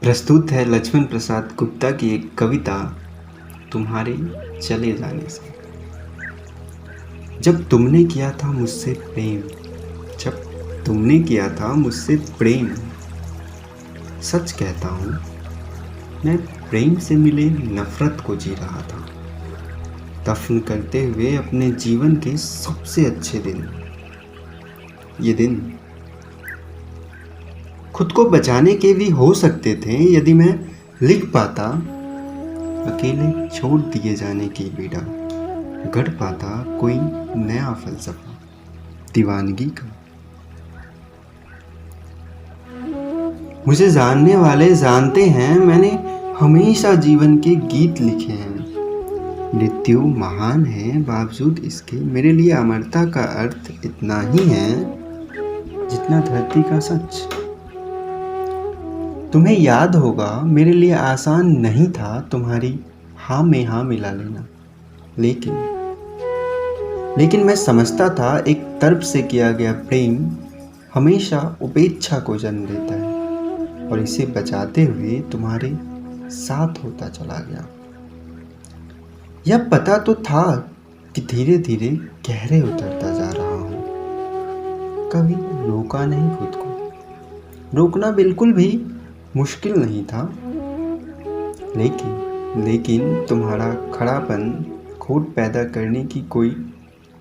प्रस्तुत है लक्ष्मण प्रसाद गुप्ता की एक कविता, तुम्हारे चले जाने से। जब तुमने किया था मुझसे प्रेम, जब तुमने किया था मुझसे प्रेम, सच कहता हूँ मैं प्रेम से मिले नफरत को जी रहा था, दफन करते हुए अपने जीवन के सबसे अच्छे दिन। ये दिन खुद को बचाने के भी हो सकते थे यदि मैं लिख पाता अकेले छोड़ दिए जाने की बीड़ा, गढ़ पाता कोई नया फलसफा दीवानगी का। मुझे जानने वाले जानते हैं मैंने हमेशा जीवन के गीत लिखे हैं। मृत्यु महान है बावजूद इसके मेरे लिए अमरता का अर्थ इतना ही है जितना धरती का सच। तुम्हें याद होगा मेरे लिए आसान नहीं था तुम्हारी हाँ में हाँ मिला लेना, लेकिन मैं समझता था एक तर्क से किया गया प्रेम हमेशा उपेक्षा को जन्म देता है, और इसे बचाते हुए तुम्हारे साथ होता चला गया। यह पता तो था कि धीरे धीरे गहरे उतरता जा रहा हूँ। कभी रोका नहीं खुद को, रोकना बिल्कुल भी मुश्किल नहीं था, लेकिन तुम्हारा खड़ापन खोट पैदा करने की कोई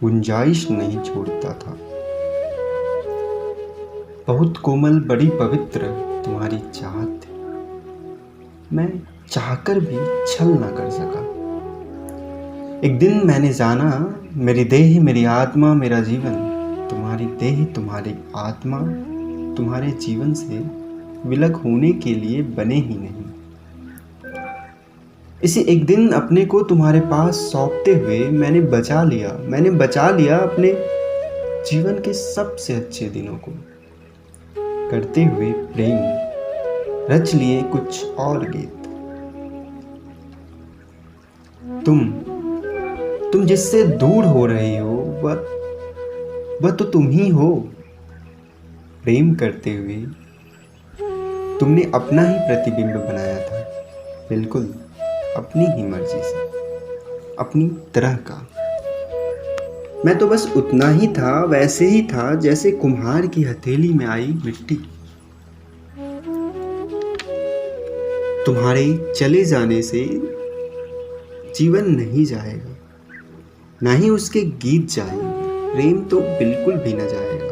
गुंजाइश नहीं छोड़ता था। बहुत कोमल बड़ी पवित्र तुम्हारी चाहत थी, मैं चाहकर भी छल ना कर सका। एक दिन मैंने जाना मेरी देह मेरी आत्मा मेरा जीवन तुम्हारी देह तुम्हारी आत्मा तुम्हारे जीवन से विलग होने के लिए बने ही नहीं। इसी एक दिन अपने को तुम्हारे पास सौंपते हुए मैंने बचा लिया अपने जीवन के सबसे अच्छे दिनों को। करते हुए प्रेम रच लिए कुछ और गीत। तुम जिससे दूर हो रही हो वह तो तुम ही हो। प्रेम करते हुए तुमने अपना ही प्रतिबिंब बनाया था, बिल्कुल अपनी ही मर्जी से, अपनी तरह का। मैं तो बस उतना ही था, वैसे ही था जैसे कुम्हार की हथेली में आई मिट्टी। तुम्हारे चले जाने से जीवन नहीं जाएगा, ना ही उसके गीत जाएंगे, प्रेम तो बिल्कुल भी न जाएगा।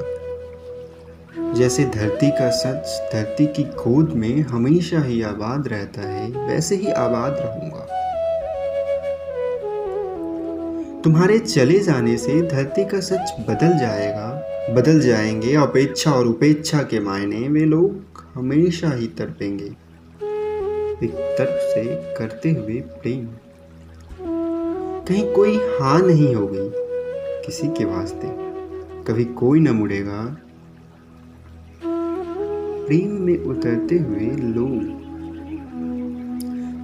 जैसे धरती का सच धरती की गोद में हमेशा ही आबाद रहता है, वैसे ही आबाद रहूंगा। तुम्हारे चले जाने से धरती का सच बदल जाएंगे। अपेक्षा और उपेक्षा के मायने वे लोग हमेशा ही तड़पेंगे। एक तरफ से करते हुए प्रेम कहीं कोई हाँ नहीं हो गई किसी के वास्ते, कभी कोई न मुड़ेगा। प्रेम में उतरते हुए लोग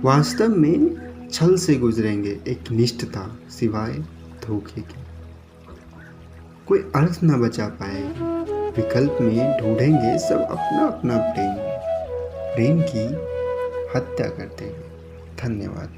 वास्तव में छल से गुजरेंगे, एक निष्ठता सिवाय धोखे की कोई अर्थ न बचा पाएगी। विकल्प में ढूंढेंगे सब अपना अपना प्रेम की हत्या करते हुए। धन्यवाद।